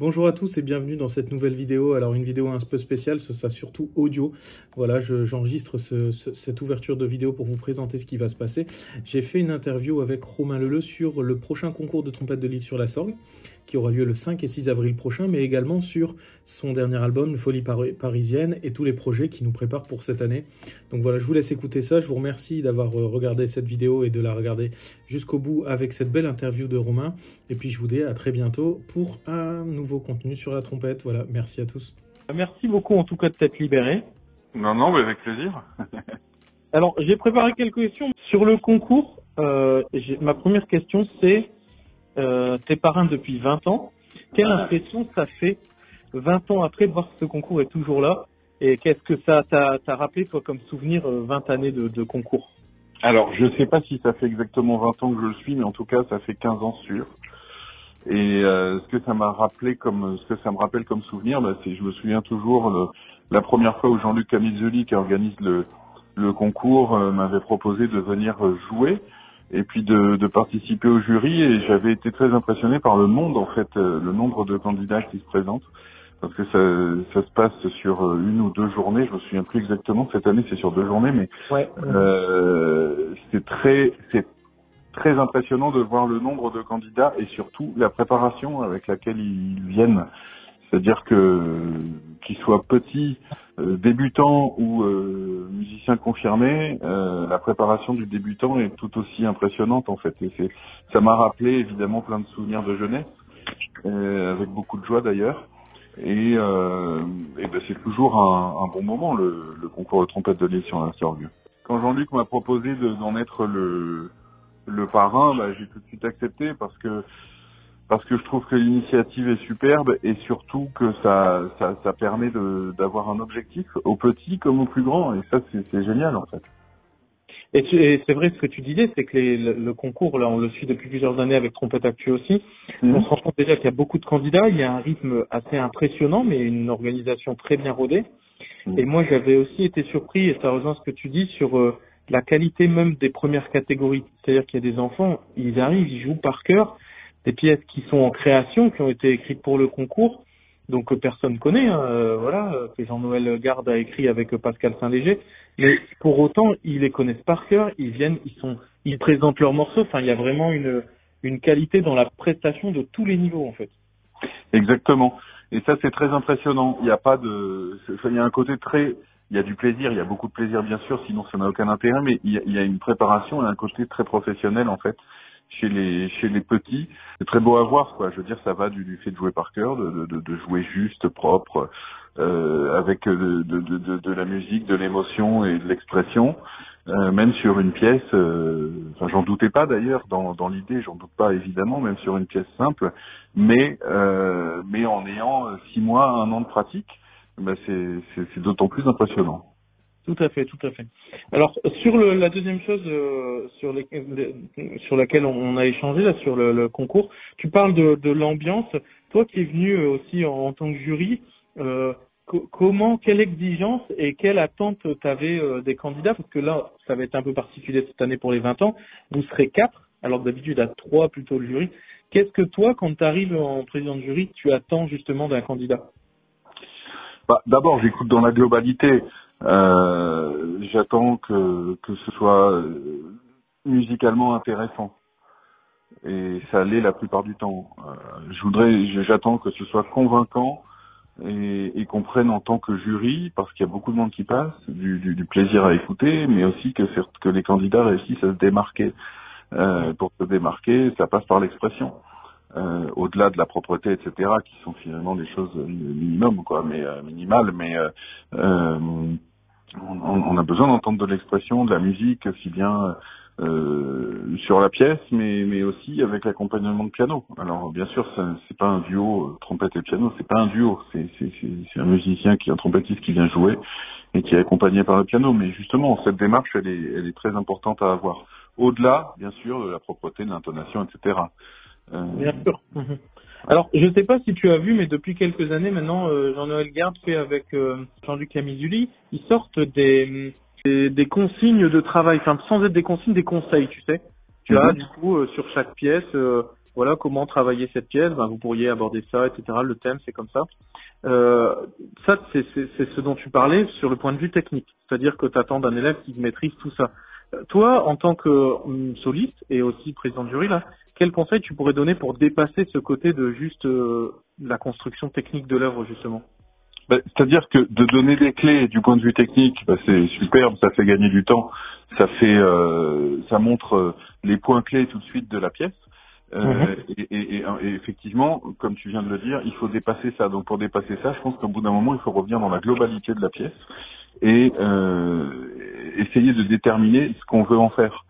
Bonjour à tous et bienvenue dans cette nouvelle vidéo. Alors une vidéo un peu spéciale, ce sera surtout audio. Voilà, j'enregistre cette ouverture de vidéo pour vous présenter ce qui va se passer. J'ai fait une interview avec Romain Leleu sur le prochain concours de trompette de Lille sur la Sorgue, qui aura lieu le 5 et 6 avril prochain, mais également sur son dernier album, Folie Parisienne, et tous les projets qui nous préparent pour cette année. Donc voilà, je vous laisse écouter ça. Je vous remercie d'avoir regardé cette vidéo et de la regarder jusqu'au bout avec cette belle interview de Romain. Et puis je vous dis à très bientôt pour un nouveau contenu sur la trompette. Voilà, merci à tous. Merci beaucoup en tout cas de t'être libéré. Non, mais avec plaisir. Alors, j'ai préparé quelques questions sur le concours. Ma première question, c'est t'es parrain depuis 20 ans. Quelle impression ça fait 20 ans après de voir que ce concours est toujours là? Et qu'est-ce que ça t'a rappelé, toi, comme souvenir, 20 années de concours? Alors, je sais pas si ça fait exactement 20 ans que je le suis, mais en tout cas, ça fait 15 ans sûr. Et ce que ça me rappelle comme souvenir, c'est, je me souviens toujours, la première fois où Jean-Luc Camilleri, qui organise le concours, m'avait proposé de venir jouer et puis de participer au jury, et j'avais été très impressionné par le nombre de candidats qui se présentent, parce que ça se passe sur une ou deux journées, je me souviens plus exactement, cette année c'est sur 2 journées, mais ouais. C'est très impressionnant de voir le nombre de candidats et surtout la préparation avec laquelle ils viennent. C'est-à-dire qu'ils soient petits, débutants ou musiciens confirmés, la préparation du débutant est tout aussi impressionnante en fait. Et ça m'a rappelé évidemment plein de souvenirs de jeunesse, avec beaucoup de joie d'ailleurs. Et c'est toujours un bon moment le concours de trompette de Lille sur la Sorgue. Quand Jean-Luc m'a proposé d'en être le parrain, j'ai tout de suite accepté parce que je trouve que l'initiative est superbe et surtout que ça permet d'avoir un objectif aux petits comme aux plus grands, et ça c'est génial en fait. Et c'est vrai ce que tu disais, c'est que le concours, là on le suit depuis plusieurs années avec Trompette Actu aussi. On se rend compte déjà qu'il y a beaucoup de candidats, il y a un rythme assez impressionnant mais une organisation très bien rodée. Et moi j'avais aussi été surpris, et ça rejoint ce que tu dis, sur la qualité même des premières catégories. C'est-à-dire qu'il y a des enfants, ils arrivent, ils jouent par cœur des pièces qui sont en création, qui ont été écrites pour le concours, donc que personne connaît, que Jean-Noël Garde a écrit avec Pascal Saint-Léger, mais pour autant, ils les connaissent par cœur, ils viennent, ils présentent leurs morceaux, enfin, il y a vraiment une qualité dans la prestation de tous les niveaux, en fait. Exactement. Et ça, c'est très impressionnant. Il y a un côté il y a du plaisir, il y a beaucoup de plaisir, bien sûr, sinon ça n'a aucun intérêt, mais il y a une préparation et un côté très professionnel, en fait, chez les petits. C'est très beau à voir, quoi. Je veux dire, ça va du fait de jouer par cœur, de jouer juste, propre, avec de la musique, de l'émotion et de l'expression, même sur une pièce, j'en doutais pas d'ailleurs dans l'idée, j'en doute pas évidemment, même sur une pièce simple, mais en ayant 6 mois, 1 an de pratique, c'est d'autant plus impressionnant. Tout à fait. Alors, sur la deuxième chose sur laquelle on a échangé, là, sur le concours, tu parles de l'ambiance. Toi qui es venu aussi en tant que jury, quelle exigence et quelle attente t'avais des candidats? Parce que là, ça va être un peu particulier cette année pour les 20 ans. Vous serez 4, alors que d'habitude à 3 plutôt le jury. Qu'est-ce que toi, quand tu arrives en président de jury, tu attends justement d'un candidat? D'abord, j'écoute dans la globalité. J'attends que ce soit musicalement intéressant, et ça l'est la plupart du temps. J'attends que ce soit convaincant et qu'on prenne en tant que jury, parce qu'il y a beaucoup de monde qui passe, du plaisir à écouter, mais aussi que les candidats réussissent à se démarquer. Pour se démarquer, ça passe par l'expression. Au-delà de la propreté, etc., qui sont finalement des choses minimales, on a besoin d'entendre de l'expression, de la musique, aussi bien sur la pièce, mais aussi avec l'accompagnement de piano. Alors bien sûr, c'est pas un duo trompette et piano, c'est pas un duo, c'est un musicien un trompettiste qui vient jouer et qui est accompagné par le piano. Mais justement, cette démarche, elle est très importante à avoir. Au-delà, bien sûr, de la propreté, de l'intonation, etc. Bien sûr. Alors, je ne sais pas si tu as vu, mais depuis quelques années maintenant, Jean-Noël Garde fait avec Jean-Luc Camilleri, ils sortent des consignes de travail, enfin sans être des consignes, des conseils, tu sais. Tu as du coup sur chaque pièce, voilà comment travailler cette pièce. Ben, vous pourriez aborder ça, etc. Le thème, c'est comme ça. Ça, c'est ce dont tu parlais sur le point de vue technique. C'est-à-dire que tu attends d'un élève qui maîtrise tout ça. Toi, en tant que soliste et aussi président de jury, là, quel conseil tu pourrais donner pour dépasser ce côté de juste la construction technique de l'œuvre, justement? C'est-à-dire que de donner des clés du point de vue technique, c'est superbe, ça fait gagner du temps, ça montre les points clés tout de suite de la pièce. Et effectivement, comme tu viens de le dire, il faut dépasser ça. Donc pour dépasser ça, je pense qu'au bout d'un moment, il faut revenir dans la globalité de la pièce et essayer de déterminer ce qu'on veut en faire.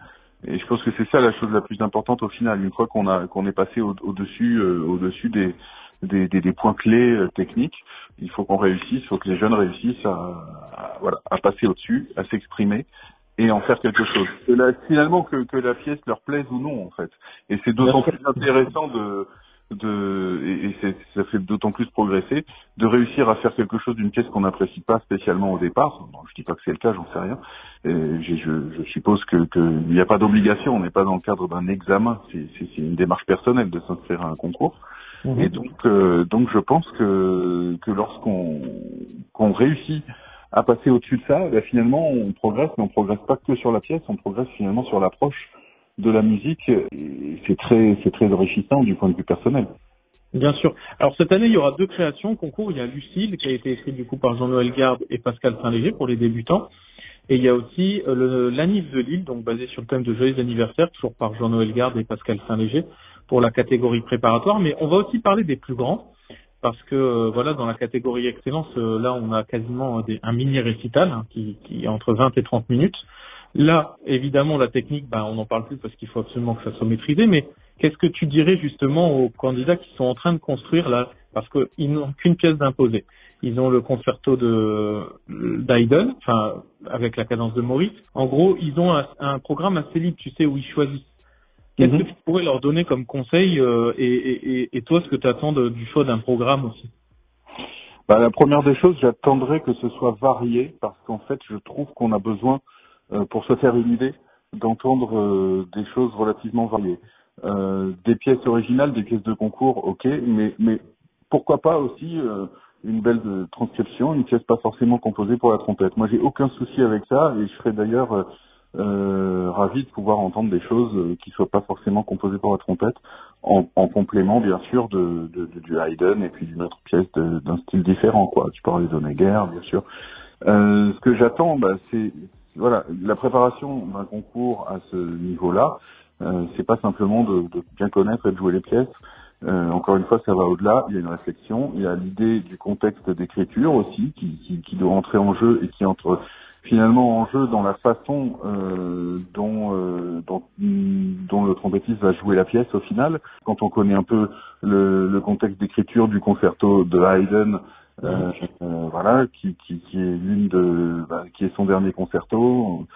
Et je pense que c'est ça la chose la plus importante au final. Une fois qu'on est passé au-dessus des points clés techniques, il faut qu'on réussisse, il faut que les jeunes réussissent à passer au-dessus, à s'exprimer et en faire quelque chose. C'est là, finalement que la pièce leur plaise ou non en fait. Et c'est d'autant plus intéressant ça fait d'autant plus progresser de réussir à faire quelque chose d'une pièce qu'on n'apprécie pas spécialement au départ. Bon, je dis pas que c'est le cas, j'en sais rien. Et je suppose que il n'y a pas d'obligation, on n'est pas dans le cadre d'un examen. C'est une démarche personnelle de s'inscrire à un concours. Et donc je pense que lorsqu'on réussit à passer au-dessus de ça, finalement on progresse, mais on progresse pas que sur la pièce, on progresse finalement sur l'approche de la musique. Et c'est très enrichissant du point de vue personnel. Bien sûr. Alors cette année, il y aura 2 créations au concours. Il y a Lucille qui a été écrite du coup par Jean-Noël Garde et Pascal Saint-Léger pour les débutants. Et il y a aussi l'Anniv de Lille, donc basé sur le thème de Joyeux anniversaire, toujours par Jean-Noël Garde et Pascal Saint-Léger pour la catégorie préparatoire. Mais on va aussi parler des plus grands parce que voilà, dans la catégorie excellence, là on a quasiment un mini récital qui est entre 20 et 30 minutes. Là, évidemment, la technique, on n'en parle plus parce qu'il faut absolument que ça soit maîtrisé, mais qu'est-ce que tu dirais justement aux candidats qui sont en train de construire là, parce qu'ils n'ont qu'une pièce d'imposer. Ils ont le concerto d'Haydn, enfin, avec la cadence de Maurice. En gros, ils ont un programme assez libre, tu sais, où ils choisissent. Qu'est-ce que tu pourrais leur donner comme conseil, et toi, ce que tu attends du choix d'un programme aussi? La première des choses, j'attendrai que ce soit varié, parce qu'en fait, je trouve qu'on a besoin, pour se faire une idée, d'entendre des choses relativement variées. Des pièces originales, des pièces de concours, ok, mais pourquoi pas aussi une belle transcription, une pièce pas forcément composée pour la trompette. Moi, j'ai aucun souci avec ça, et je serais d'ailleurs ravi de pouvoir entendre des choses qui soient pas forcément composées pour la trompette, en complément bien sûr du Haydn et puis d'une autre pièce d'un style différent, quoi. Tu parlais d'Honegger, bien sûr. Ce que j'attends, c'est voilà, la préparation d'un concours à ce niveau-là. C'est pas simplement de bien connaître et de jouer les pièces. Encore une fois, ça va au-delà. Il y a une réflexion. Il y a l'idée du contexte d'écriture aussi qui doit entrer en jeu et qui entre finalement en jeu dans la façon dont le trompettiste va jouer la pièce au final. Quand on connaît un peu le contexte d'écriture du concerto de Haydn, voilà, qui est qui est son dernier concerto,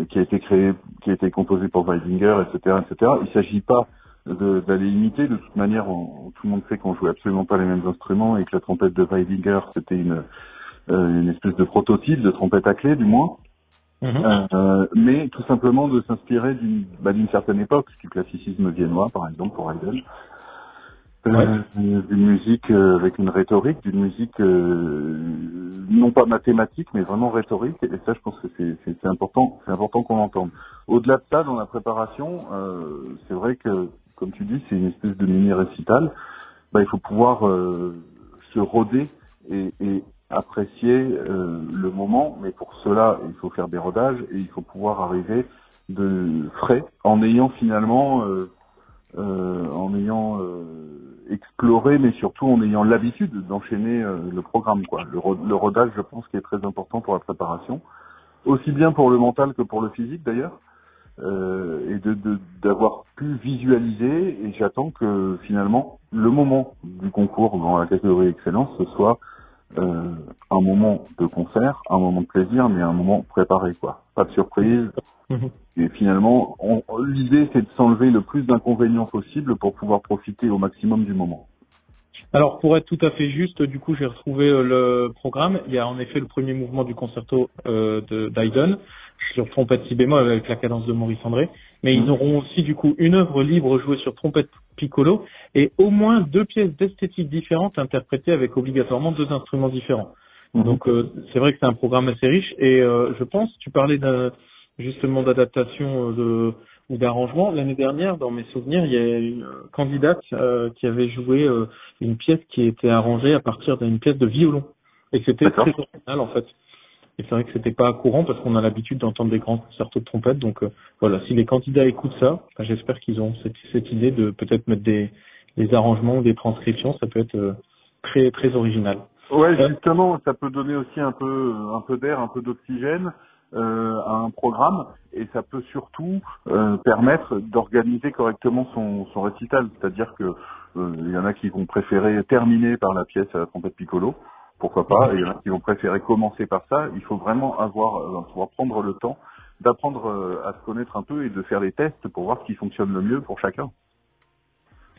qui a été composé pour Weidinger, etc., etc. Il s'agit pas d'aller imiter. De toute manière, tout le monde sait qu'on jouait absolument pas les mêmes instruments et que la trompette de Weidinger, c'était une espèce de prototype de trompette à clé, du moins. Mais tout simplement de s'inspirer d'une certaine époque, du classicisme viennois, par exemple, pour Haydn. D'une musique avec une rhétorique, d'une musique non pas mathématique, mais vraiment rhétorique. Et ça, je pense que c'est important qu'on l'entende. Au-delà de ça, dans la préparation, c'est vrai que, comme tu dis, c'est une espèce de mini-récital. Il faut pouvoir se rôder et apprécier le moment, mais pour cela, il faut faire des rodages et il faut pouvoir arriver de frais en ayant finalement exploré, mais surtout en ayant l'habitude d'enchaîner le programme, quoi. Le rodage, je pense, qui est très important pour la préparation, aussi bien pour le mental que pour le physique d'ailleurs, et d'avoir pu visualiser. Et j'attends que finalement le moment du concours dans la catégorie excellence ce soit un moment de concert, un moment de plaisir, mais un moment préparé, quoi. Pas de surprise. Et finalement, l'idée, c'est de s'enlever le plus d'inconvénients possible pour pouvoir profiter au maximum du moment. Alors, pour être tout à fait juste, du coup, j'ai retrouvé le programme. Il y a en effet le premier mouvement du concerto d'Haydn sur trompette si bémol avec la cadence de Maurice André. mais ils auront aussi du coup une œuvre libre jouée sur trompette piccolo et au moins 2 pièces d'esthétique différentes interprétées avec obligatoirement 2 instruments différents. Donc c'est vrai que c'est un programme assez riche et je pense, tu parlais justement d'adaptation ou d'arrangement. L'année dernière, dans mes souvenirs, il y a une candidate qui avait joué une pièce qui était arrangée à partir d'une pièce de violon et c'était très original en fait. Et c'est vrai que c'était pas courant parce qu'on a l'habitude d'entendre des grands concertos de trompette. Donc voilà, si les candidats écoutent ça, j'espère qu'ils ont cette idée de peut-être mettre des arrangements ou des transcriptions. Ça peut être très très original. Ouais, justement, ça peut donner aussi un peu d'air, un peu d'oxygène à un programme, et ça peut surtout permettre d'organiser correctement son récital. C'est-à-dire que il y en a qui vont préférer terminer par la pièce à la trompette piccolo. Pourquoi pas, et il y en a qui vont préférer commencer par ça. Il faut vraiment pouvoir prendre le temps d'apprendre à se connaître un peu et de faire des tests pour voir ce qui fonctionne le mieux pour chacun.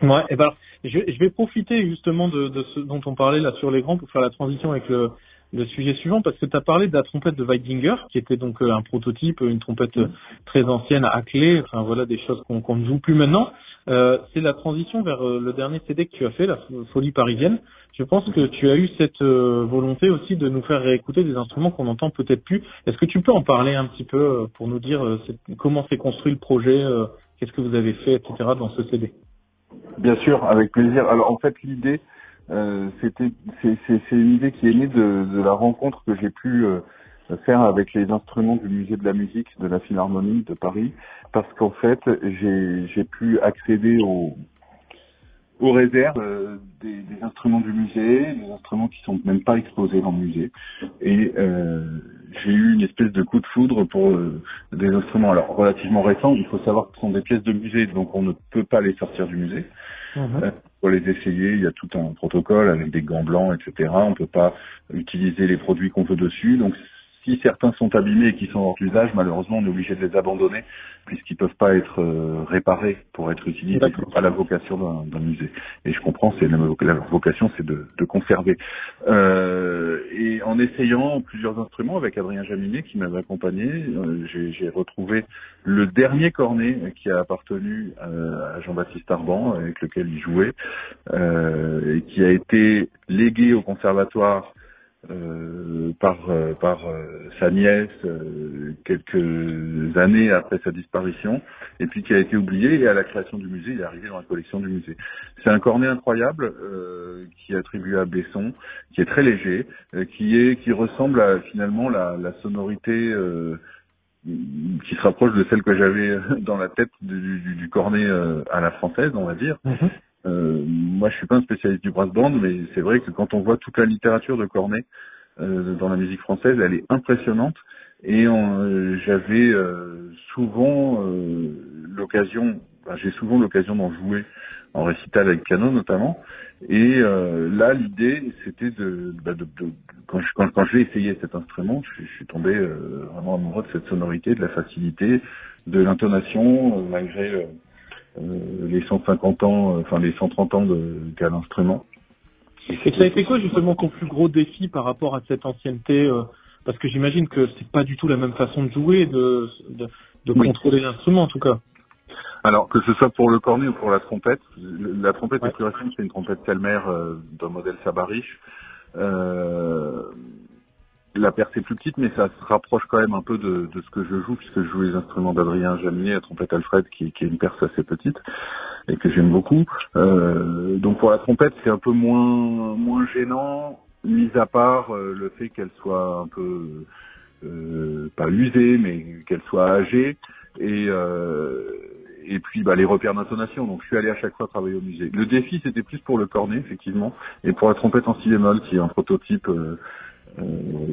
Ouais, et ben alors, je vais profiter justement de ce dont on parlait là sur les grands pour faire la transition avec le sujet suivant, parce que tu as parlé de la trompette de Weidinger, qui était donc un prototype, une trompette très ancienne à clé, enfin voilà des choses qu'on ne joue plus maintenant. C'est la transition vers le dernier CD que tu as fait, la Folie parisienne. Je pense que tu as eu cette volonté aussi de nous faire réécouter des instruments qu'on n'entend peut-être plus. Est-ce que tu peux en parler un petit peu pour nous dire comment s'est construit le projet, qu'est-ce que vous avez fait, etc. dans ce CD? Bien sûr, avec plaisir. Alors en fait, l'idée, c'est une idée qui est née de la rencontre que j'ai pu faire avec les instruments du musée de la musique de la Philharmonie de Paris, parce qu'en fait, j'ai pu accéder aux réserves des instruments du musée, des instruments qui sont même pas exposés dans le musée, et j'ai eu une espèce de coup de foudre pour des instruments alors relativement récents. Il faut savoir que ce sont des pièces de musée, donc on ne peut pas les sortir du musée. Pour les essayer, il y a tout un protocole avec des gants blancs, etc. On peut pas utiliser les produits qu'on veut dessus. Donc, si certains sont abîmés et qui sont hors d'usage, malheureusement, on est obligé de les abandonner puisqu'ils peuvent pas être réparés pour être utilisés. C'est pas la vocation d'un musée. Et je comprends, leur vocation, c'est de conserver. Et en essayant plusieurs instruments avec Adrien Jaminet qui m'avait accompagné, j'ai retrouvé le dernier cornet qui a appartenu à Jean-Baptiste Arban, avec lequel il jouait, et qui a été légué au conservatoire par sa nièce quelques années après sa disparition, et puis qui a été oublié, et à la création du musée, il est arrivé dans la collection du musée. C'est un cornet incroyable qui est attribué à Besson, qui est très léger, qui ressemble à finalement la sonorité qui se rapproche de celle que j'avais dans la tête du cornet à la française, on va dire. Moi, je suis pas un spécialiste du brass band, mais c'est vrai que quand on voit toute la littérature de Cornet dans la musique française, elle est impressionnante. Et j'avais souvent j'ai souvent l'occasion d'en jouer en récital avec piano notamment. Et là, l'idée, c'était quand je l'ai essayé cet instrument, je suis tombé vraiment amoureux de cette sonorité, de la facilité, de l'intonation, malgré les 150 ans, enfin les 130 ans qu'a l'instrument. Et ça a été quoi justement ton plus gros défi par rapport à cette ancienneté parce que j'imagine que c'est pas du tout la même façon de jouer, de contrôler l'instrument en tout cas. Alors que ce soit pour le cornet ou pour la trompette est plus récente, c'est une trompette Selmer d'un modèle Sabarich. La perce est plus petite, mais ça se rapproche quand même un peu de ce que je joue, puisque je joue les instruments d'Adrien Jaminet, la trompette Alfred, qui est une perce assez petite, et que j'aime beaucoup. Donc pour la trompette, c'est un peu moins gênant, mis à part le fait qu'elle soit un peu, pas usée, mais qu'elle soit âgée, et puis les repères d'intonation. Donc je suis allé à chaque fois travailler au musée. Le défi, c'était plus pour le cornet, effectivement, et pour la trompette en si bémol, qui est un prototype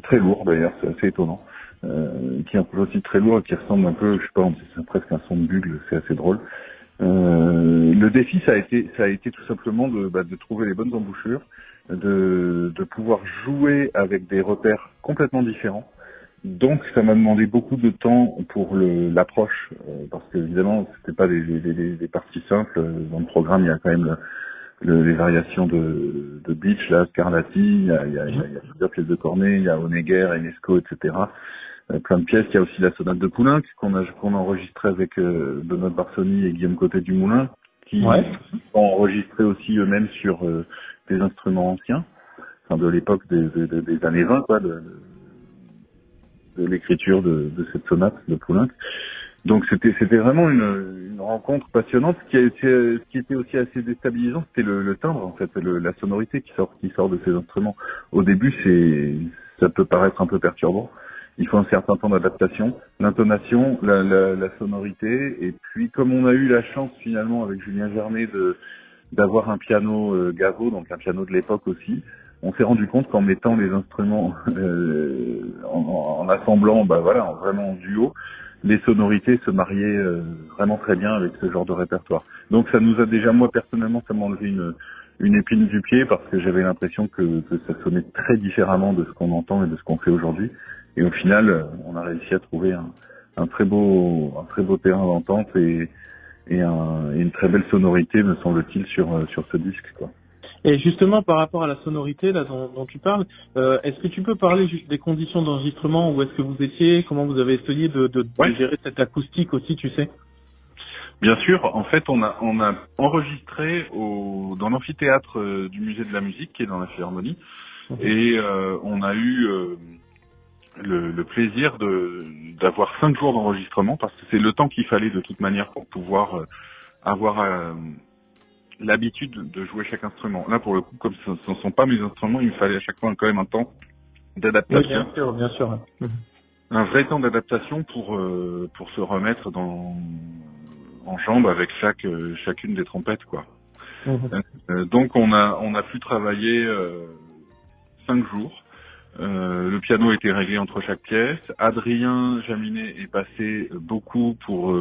très lourd d'ailleurs, c'est assez étonnant, qui est un prototype très lourd et qui ressemble un peu, je sais pas, c'est presque un son de bugle, c'est assez drôle. Le défi, ça a été tout simplement de trouver les bonnes embouchures, de pouvoir jouer avec des repères complètement différents. Donc ça m'a demandé beaucoup de temps pour l'approche, parce que évidemment c'était pas des parties simples. Dans le programme, il y a quand même les variations de Beach, là, Scarlatti, il y a plusieurs pièces de cornet, il y a Honegger, Enesco, etc. plein de pièces. Il y a aussi la sonate de Poulenc qu'on a enregistrée avec Benoît Barsoni et Guillaume Côté du Moulin, qui ont enregistré aussi eux-mêmes sur des instruments anciens, enfin de l'époque des années 20, quoi, de l'écriture de cette sonate de Poulenc. Donc c'était vraiment une rencontre passionnante. Ce qui était aussi assez déstabilisant, c'était le timbre, en fait, la sonorité qui sort de ces instruments. Au début, ça peut paraître un peu perturbant. Il faut un certain temps d'adaptation, l'intonation, la sonorité, et puis comme on a eu la chance finalement avec Julien Gernet d'avoir un piano Gaveau, donc un piano de l'époque aussi, on s'est rendu compte qu'en mettant les instruments en assemblant, vraiment en duo, les sonorités se mariaient vraiment très bien avec ce genre de répertoire. Donc ça nous a déjà, moi personnellement, ça m'a enlevé une épine du pied parce que j'avais l'impression que ça sonnait très différemment de ce qu'on entend et de ce qu'on fait aujourd'hui. Et au final, on a réussi à trouver un très beau terrain d'entente et une très belle sonorité, me semble-t-il, sur ce disque, quoi. Et justement, par rapport à la sonorité là dont tu parles, est-ce que tu peux parler juste des conditions d'enregistrement, où est-ce que vous étiez, comment vous avez essayé de gérer cette acoustique aussi, tu sais? Bien sûr, en fait, on a enregistré dans l'amphithéâtre du Musée de la Musique, qui est dans la Philharmonie, et on a eu le plaisir d'avoir 5 jours d'enregistrement, parce que c'est le temps qu'il fallait de toute manière pour pouvoir avoir l'habitude de jouer chaque instrument. Là, pour le coup, comme ce ne sont pas mes instruments, il me fallait à chaque fois quand même un temps d'adaptation. Oui, bien sûr. Un vrai temps d'adaptation pour se remettre en jambes avec chacune des trompettes, quoi. Donc on a pu travailler 5 jours. Le piano était réglé entre chaque pièce. Adrien Jaminet est passé beaucoup pour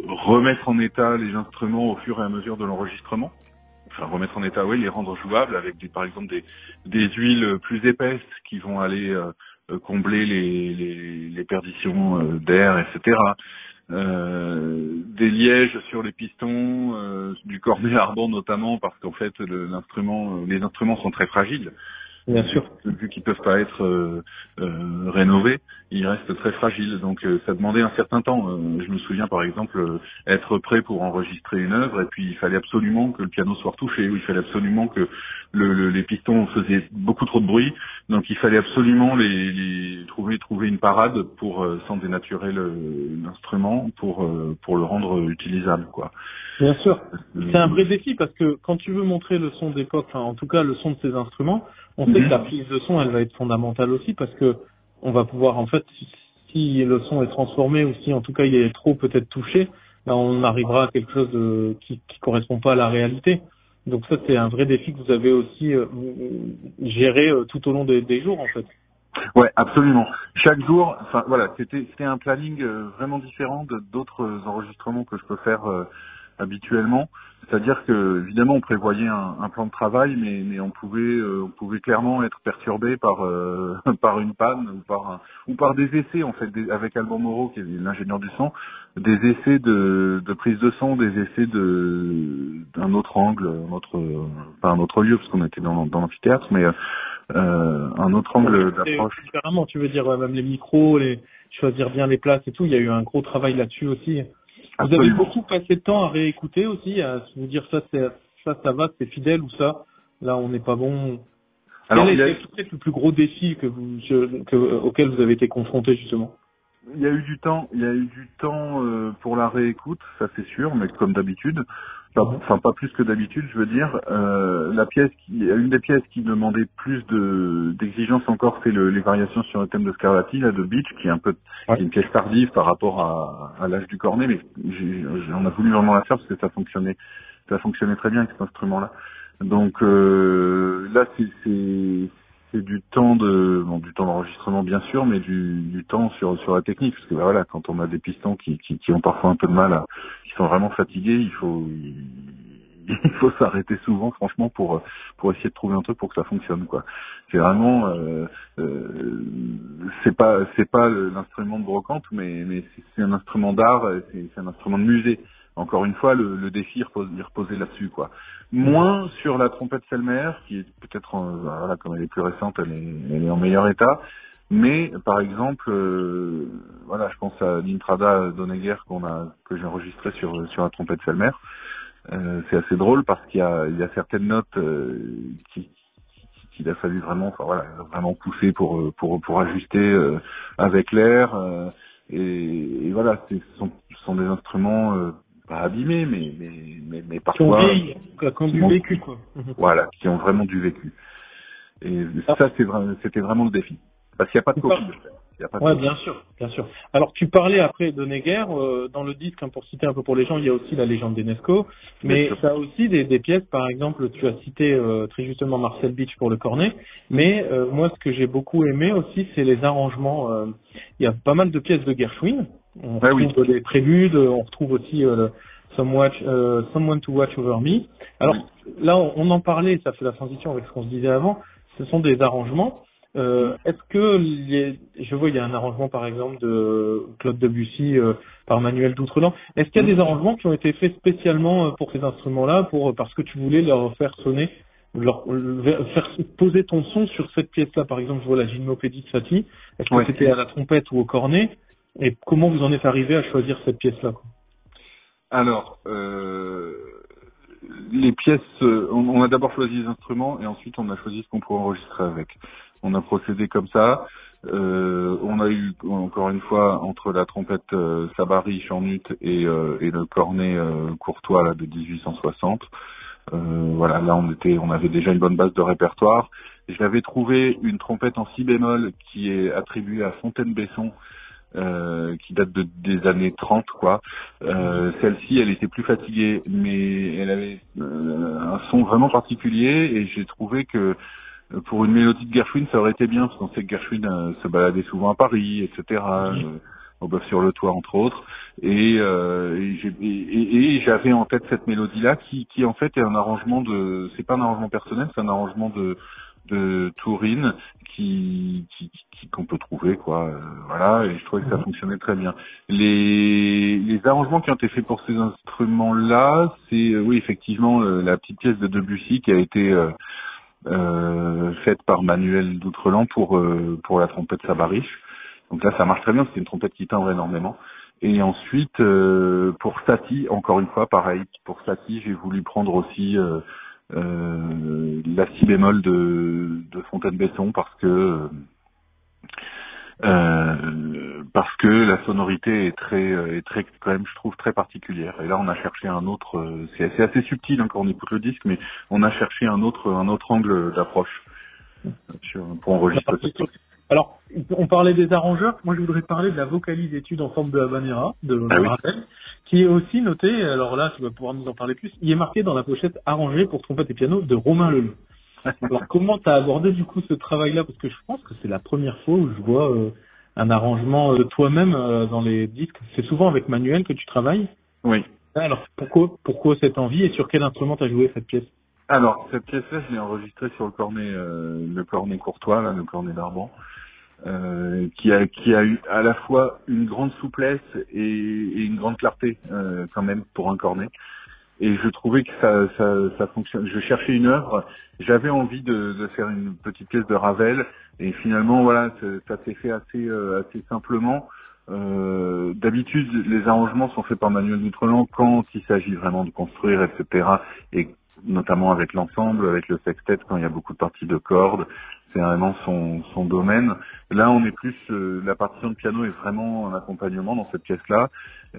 remettre en état les instruments au fur et à mesure de l'enregistrement. Enfin, remettre en état, oui, les rendre jouables avec par exemple des huiles plus épaisses qui vont aller combler les perditions d'air, etc. Des lièges sur les pistons, du cornet ardent notamment, parce qu'en fait les instruments sont très fragiles. Bien sûr. Vu qu'ils peuvent pas être rénovés, ils restent très fragiles. Donc ça demandait un certain temps. Je me souviens par exemple être prêt pour enregistrer une œuvre, et puis il fallait absolument que le piano soit retouché, ou il fallait absolument que les pistons faisaient beaucoup trop de bruit. Donc il fallait absolument trouver une parade pour sans dénaturer l'instrument, pour le rendre utilisable, quoi. Bien sûr. C'est un vrai défi parce que quand tu veux montrer le son d'époque, enfin en tout cas le son de ces instruments, on sait que la prise de son, elle va être fondamentale aussi, parce que on va pouvoir, en fait, si le son est transformé, ou si en tout cas il est trop peut-être touché, ben on arrivera à quelque chose qui correspond pas à la réalité. Donc ça, c'est un vrai défi que vous avez aussi géré tout au long des jours, en fait. Ouais, absolument. Chaque jour, enfin voilà, c'était un planning vraiment différent d'autres enregistrements que je peux faire habituellement. C'est-à-dire que évidemment on prévoyait un plan de travail, mais on pouvait clairement être perturbé par par une panne ou par des essais, en fait, avec Alban Moreau, qui est l'ingénieur du son, des essais de prise de son, des essais d'un autre angle, pas un autre lieu parce qu'on était dans l'amphithéâtre, mais un autre angle d'approche. Différemment, tu veux dire, même les micros, choisir bien les places et tout, il y a eu un gros travail là-dessus aussi. Vous avez beaucoup passé de temps à réécouter aussi, à vous dire ça va, c'est fidèle, ou ça, là on n'est pas bon. Alors, quel est peut-être le plus gros défi auquel vous avez été confronté, justement? Il y a eu du temps pour la réécoute, ça c'est sûr, mais comme d'habitude. Enfin, pas plus que d'habitude, je veux dire. Une des pièces qui demandait plus d'exigence encore, c'est les variations sur le thème de Scarlatti, là, de Beach, qui est qui est une pièce tardive par rapport à l'âge du cornet, mais on a voulu vraiment la faire parce que ça fonctionnait très bien avec cet instrument-là. Donc là, c'est du temps d'enregistrement bien sûr, mais du temps sur la technique, parce que voilà, quand on a des pistons qui ont parfois un peu de mal qui sont vraiment fatigués, il faut s'arrêter souvent, franchement, pour essayer de trouver un truc pour que ça fonctionne, quoi. C'est vraiment c'est pas l'instrument de brocante, mais c'est un instrument d'art, c'est un instrument de musée. Encore une fois, le défi il reposait là-dessus, quoi. Moins sur la trompette Selmer, qui est peut-être, voilà, comme elle est plus récente, elle est en meilleur état. Mais par exemple, voilà, je pense à l'Intrada d'Honegger que j'ai enregistré sur la trompette Selmer. C'est assez drôle parce qu'il y a certaines notes qu'il a fallu vraiment, enfin voilà, vraiment pousser pour ajuster avec l'air. Et voilà, ce sont des instruments pas abîmés, mais parfois qui ont du vécu, quoi. Voilà, qui ont vraiment du vécu. Et ça, c'était vraiment le défi. Parce qu'il n'y a pas de copie de fait. Ouais, bien sûr. Alors, tu parlais après d'Honegger, dans le disque, hein, pour citer un peu pour les gens, il y a aussi la légende d'Enesco, mais tu as aussi des pièces, par exemple, tu as cité très justement Marcel Beach pour le cornet, mais moi, ce que j'ai beaucoup aimé aussi, c'est les arrangements. Il y a pas mal de pièces de Gershwin, on retrouve des préludes, on retrouve aussi Someone to Watch Over Me. Alors, là, on en parlait, ça fait la transition avec ce qu'on se disait avant, ce sont des arrangements. Est-ce que je vois il y a un arrangement par exemple de Claude Debussy par Manuel d'Outreland. Est-ce qu'il y a des arrangements qui ont été faits spécialement pour ces instruments-là, parce que tu voulais leur faire sonner, faire poser ton son sur cette pièce-là? Par exemple, je vois la Gymnopédie de Satie. Est-ce que c'était à la trompette ou au cornet? Et comment vous en êtes arrivé à choisir cette pièce-là, quoi? Alors, les pièces, on a d'abord choisi les instruments et ensuite on a choisi ce qu'on pourrait enregistrer avec. On a procédé comme ça. On a eu encore une fois entre la trompette Sabari en ut et le cornet Courtois là de 1860. Voilà, là on avait déjà une bonne base de répertoire. J'avais trouvé une trompette en si bémol qui est attribuée à Fontaine-Besson. Qui date des années 30 quoi. Celle-ci elle était plus fatiguée mais elle avait un son vraiment particulier et j'ai trouvé que pour une mélodie de Gershwin ça aurait été bien parce qu'on sait que Gershwin se baladait souvent à Paris, etc. Au Bœuf sur le Toit entre autres et j'avais en tête cette mélodie là qui en fait est un arrangement c'est pas un arrangement personnel, c'est un arrangement de Tourine qu'on peut trouver quoi, voilà, et je trouvais que ça fonctionnait très bien. Les arrangements qui ont été faits pour ces instruments là, c'est oui effectivement la petite pièce de Debussy qui a été faite par Manuel d'Outreland pour la trompette Sabariche. Donc là ça marche très bien, c'est une trompette qui timbre énormément. Et ensuite pour Satie, encore une fois pareil, pour Satie j'ai voulu prendre aussi la si bémol de Fontaine-Besson parce que la sonorité est très quand même je trouve très particulière. Et là on a cherché un autre, c'est assez subtil hein, quand on écoute le disque, mais on a cherché un autre angle d'approche pour enregistrer cette pièce. Alors, on parlait des arrangeurs. Moi, je voudrais parler de la vocalise étude en forme de habanera de Ravel, qui est aussi notée. Alors là, tu vas pouvoir nous en parler plus. Il est marqué dans la pochette arrangé pour trompette et piano de Romain Leleu. Alors, comment t'as abordé du coup ce travail-là? Parce que je pense que c'est la première fois où je vois un arrangement de toi-même dans les disques. C'est souvent avec Manuel que tu travailles? Oui. Alors, pourquoi cette envie et sur quel instrument t'as joué cette pièce? Alors, cette pièce-là, je l'ai enregistrée sur le cornet Courtois, là, le cornet d'Arban. Qui a eu à la fois une grande souplesse et une grande clarté quand même pour un cornet. Et je trouvais que ça fonctionne. Je cherchais une œuvre, j'avais envie de faire une petite pièce de Ravel et finalement voilà, ça s'est fait assez simplement. D'habitude, les arrangements sont faits par Manuel d'Outreland quand il s'agit vraiment de construire, etc. Et notamment avec l'ensemble, avec le sextet, quand il y a beaucoup de parties de cordes, c'est vraiment son domaine. Là, on est plus, la partition de piano est vraiment un accompagnement dans cette pièce-là.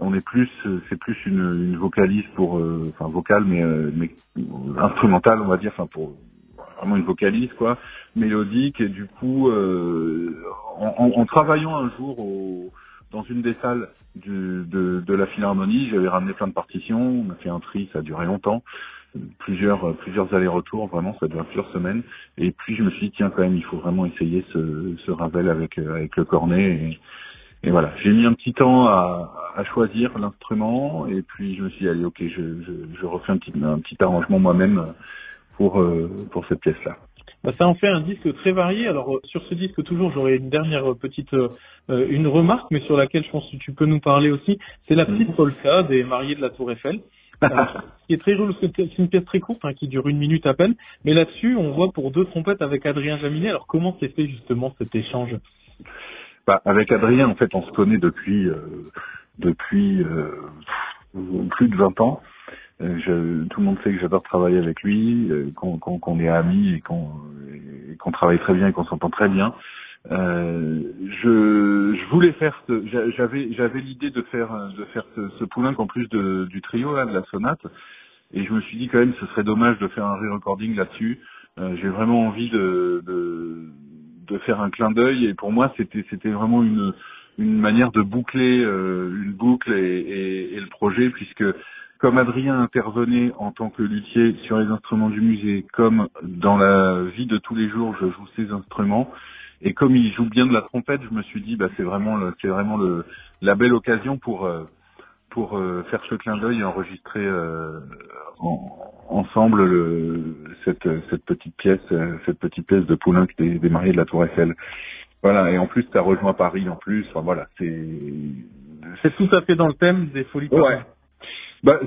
On est plus, c'est plus une vocalise enfin vocale, mais instrumentale, on va dire, enfin pour vraiment une vocalise quoi, mélodique. Et du coup, en travaillant un jour dans une des salles de la Philharmonie, j'avais ramené plein de partitions, on a fait un tri, ça a duré longtemps. Plusieurs allers-retours, vraiment, ça dure plusieurs semaines. Et puis je me suis dit tiens quand même il faut vraiment essayer ce Ravel avec le cornet et voilà. J'ai mis un petit temps à choisir l'instrument et puis je me suis dit allez ok je refais un petit arrangement moi-même pour cette pièce-là. Ça en fait un disque très varié. Alors sur ce disque toujours j'aurais une dernière petite une remarque mais sur laquelle je pense que tu peux nous parler aussi. C'est la petite polka des mariés de la Tour Eiffel. Qui est très joli, c'est une pièce très courte qui dure 1 minute à peine, mais là-dessus on voit pour 2 trompettes avec Adrien Jaminet. Alors comment s'est fait justement cet échange? avec Adrien, en fait, on se connaît depuis plus de 20 ans. Tout le monde sait que j'adore travailler avec lui, qu'on est amis et qu'on travaille très bien et qu'on s'entend très bien. Je voulais faire j'avais l'idée de faire ce Poulenc en plus du trio là, de la sonate, et je me suis dit quand même ce serait dommage de faire un re-recording là-dessus. J'ai vraiment envie de faire un clin d'œil, et pour moi c'était vraiment une manière de boucler une boucle et le projet, puisque comme Adrien intervenait en tant que luthier sur les instruments du musée, comme dans la vie de tous les jours je joue ces instruments, et comme il joue bien de la trompette, je me suis dit c'est vraiment la belle occasion pour faire ce clin d'œil et enregistrer ensemble cette petite pièce de Poulenc des Mariés de la Tour Eiffel. Voilà, et en plus, t'as rejoint Paris en plus. Enfin, voilà, c'est tout à fait dans le thème des Folies Parisiennes. Ouais.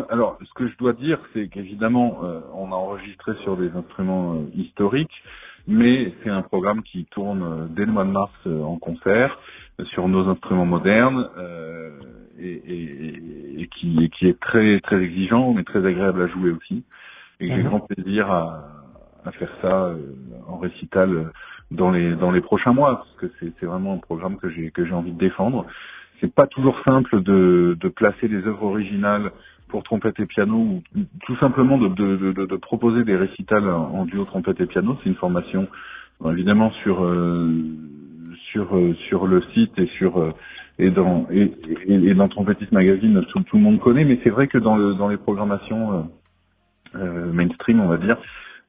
Alors, ce que je dois dire, c'est qu'évidemment, on a enregistré sur des instruments historiques, mais c'est un programme qui tourne dès le mois de mars en concert sur nos instruments modernes et qui est très très exigeant, mais très agréable à jouer aussi. Et j'ai grand plaisir à faire ça en récital dans les prochains mois, parce que c'est vraiment un programme que j'ai envie de défendre. C'est pas toujours simple de placer des œuvres originales pour trompette et piano, ou tout simplement de proposer des récitals en duo trompette et piano. C'est une formation évidemment sur le site et dans Trompetiste Magazine, tout le monde connaît, mais c'est vrai que dans les programmations mainstream, on va dire,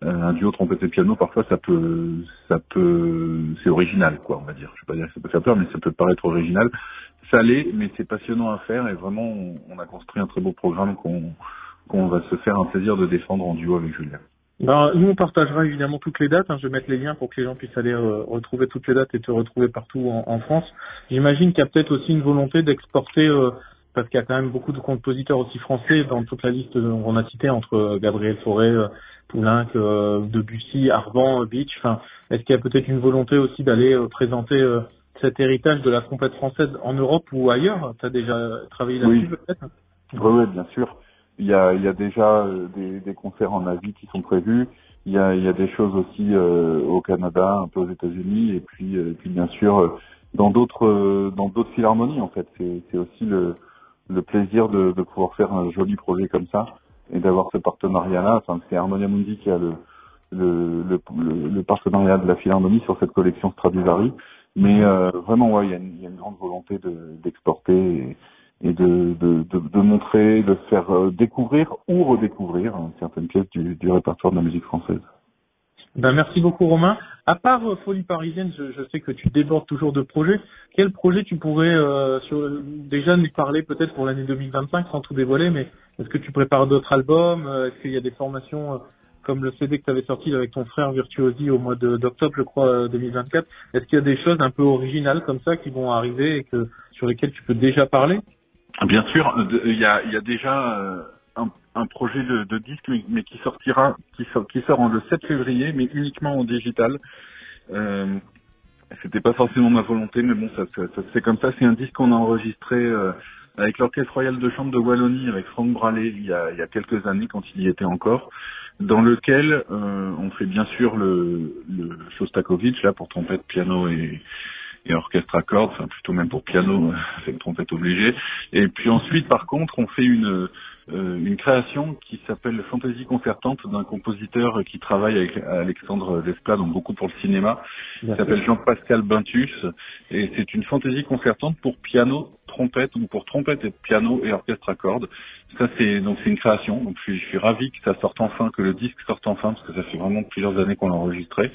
un duo trompette et piano, parfois ça peut c'est original, quoi, on va dire. Je vais pas dire que ça peut faire peur, mais ça peut paraître original. Ça l'est, mais c'est passionnant à faire, et vraiment on a construit un très beau programme qu'on va se faire un plaisir de défendre en duo avec Julien. Nous, on partagera évidemment toutes les dates. Je vais mettre les liens pour que les gens puissent aller retrouver toutes les dates et te retrouver partout en France. J'imagine qu'il y a peut-être aussi une volonté d'exporter, parce qu'il y a quand même beaucoup de compositeurs aussi français dans toute la liste qu'on a citée, entre Gabriel Fauré, Poulenc, Debussy, Arban, Beach. Enfin, est-ce qu'il y a peut-être une volonté aussi d'aller présenter cet héritage de la trompette française en Europe ou ailleurs? Tu as déjà travaillé là-dessus, peut-être? Oui, bien sûr. Il y a déjà des concerts en Asie qui sont prévus. Il y a des choses aussi au Canada, un peu aux États-Unis, et puis bien sûr dans d'autres philharmonies, en fait. C'est aussi le plaisir de pouvoir faire un joli projet comme ça et d'avoir ce partenariat-là. Enfin, c'est Harmonia Mundi qui a le partenariat de la Philharmonie sur cette collection Stradivari. Mais vraiment, ouais, il y a une grande volonté d'exporter et de montrer, de faire découvrir ou redécouvrir certaines pièces du répertoire de la musique française. Merci beaucoup, Romain. À part Folie Parisienne, je sais que tu débordes toujours de projets. Quel projet tu pourrais déjà nous parler peut-être pour l'année 2025 sans tout dévoiler, mais est-ce que tu prépares d'autres albums? Est-ce qu'il y a des formations comme le CD que tu avais sorti avec ton frère Virtuosi au mois d'octobre, je crois, 2024? Est-ce qu'il y a des choses un peu originales comme ça qui vont arriver et sur lesquelles tu peux déjà parler? Bien sûr, il y a déjà un projet de disque, mais qui sort le 7 février, mais uniquement en digital. C'était pas forcément ma volonté, mais bon, ça c'est comme ça. C'est un disque qu'on a enregistré avec l'Orchestre Royal de Chambre de Wallonie, avec Franck Bralet, il y a quelques années, quand il y était encore, dans lequel on fait bien sûr le Shostakovich, là, pour trompette, piano et orchestre à cordes, enfin plutôt même pour piano, avec trompette obligée. Et puis ensuite, par contre, on fait une création qui s'appelle Fantaisie concertante d'un compositeur qui travaille avec Alexandre Desplat, donc beaucoup pour le cinéma. Il s'appelle Jean-Pascal Bintus, et c'est une fantaisie concertante pour piano, trompette, ou pour trompette et piano et orchestre à cordes. Ça c'est une création. Donc je suis ravi que ça sorte enfin, que le disque sorte enfin, parce que ça fait vraiment plusieurs années qu'on l'a enregistré.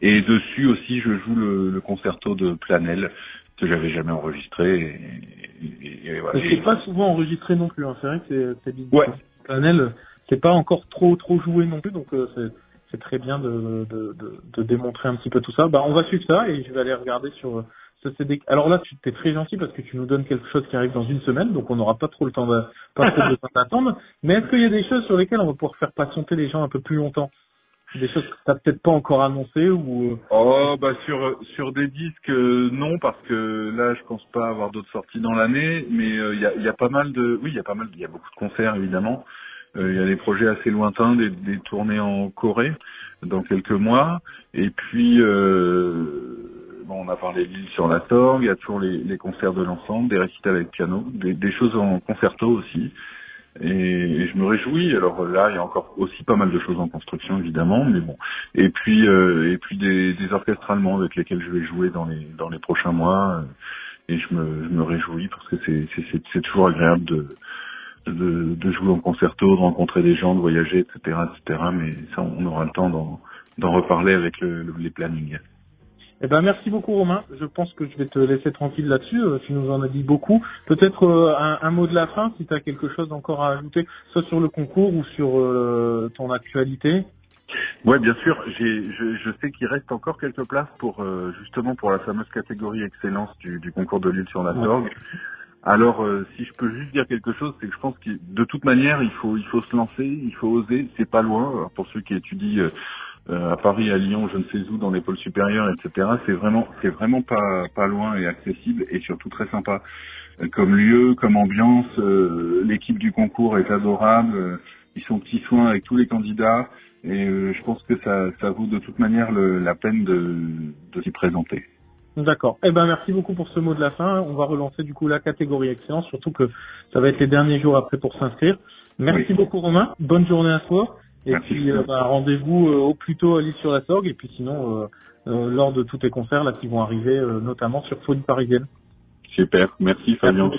Et dessus aussi, je joue le concerto de Planel, que j'avais jamais enregistré. Et voilà. C'est pas souvent enregistré non plus, hein. C'est vrai que c'est bizarre. Ouais. Planel, c'est pas encore trop joué non plus, donc c'est très bien de démontrer un petit peu tout ça. On va suivre ça et je vais aller regarder sur ce CD. Alors là, tu t'es très gentil parce que tu nous donnes quelque chose qui arrive dans une semaine, donc on n'aura pas trop le temps d'attendre. Mais est-ce qu'il y a des choses sur lesquelles on va pouvoir faire patienter les gens un peu plus longtemps? Des choses que t'as peut-être pas encore annoncées ou Oh bah sur des disques non, parce que là je pense pas avoir d'autres sorties dans l'année, mais il y a pas mal de il y a beaucoup de concerts évidemment. Il y a des projets assez lointains, des tournées en Corée dans quelques mois, et puis bon, on a parlé de l'île sur la Sorgue, il y a toujours les concerts de l'ensemble, des récitals avec piano, des choses en concerto aussi. Et je me réjouis. Alors là, il y a encore aussi pas mal de choses en construction, évidemment, mais bon. Et puis des orchestres allemands avec lesquels je vais jouer dans les prochains mois. Et je me réjouis parce que c'est toujours agréable de jouer en concerto, de rencontrer des gens, de voyager, etc., etc. Mais ça, on aura le temps d'en reparler avec les plannings. Eh ben, merci beaucoup, Romain. Je pense que je vais te laisser tranquille là-dessus. Tu nous en as dit beaucoup. Peut-être un mot de la fin, si tu as quelque chose encore à ajouter, soit sur le concours ou sur ton actualité. Ouais, bien sûr. Je sais qu'il reste encore quelques places pour justement pour la fameuse catégorie excellence du concours de l'île sur la Sorgue. Alors, si je peux juste dire quelque chose, c'est que je pense que de toute manière, il faut se lancer, il faut oser. C'est pas loin. Alors, pour ceux qui étudient à Paris, à Lyon, je ne sais où, dans les pôles supérieurs, etc. C'est vraiment pas loin et accessible, et surtout très sympa comme lieu, comme ambiance. L'équipe du concours est adorable. Ils sont petits soins avec tous les candidats, et je pense que ça vaut de toute manière la peine de s'y présenter. D'accord. Eh ben, merci beaucoup pour ce mot de la fin. On va relancer du coup la catégorie excellence, surtout que ça va être les derniers jours après pour s'inscrire. Merci beaucoup, Romain. Bonne journée à toi. Et merci. Puis rendez-vous au plus tôt à l'île sur la Sorgue, et puis sinon lors de tous tes concerts là qui vont arriver, notamment sur Folie Parisienne. Super. Merci Fabien.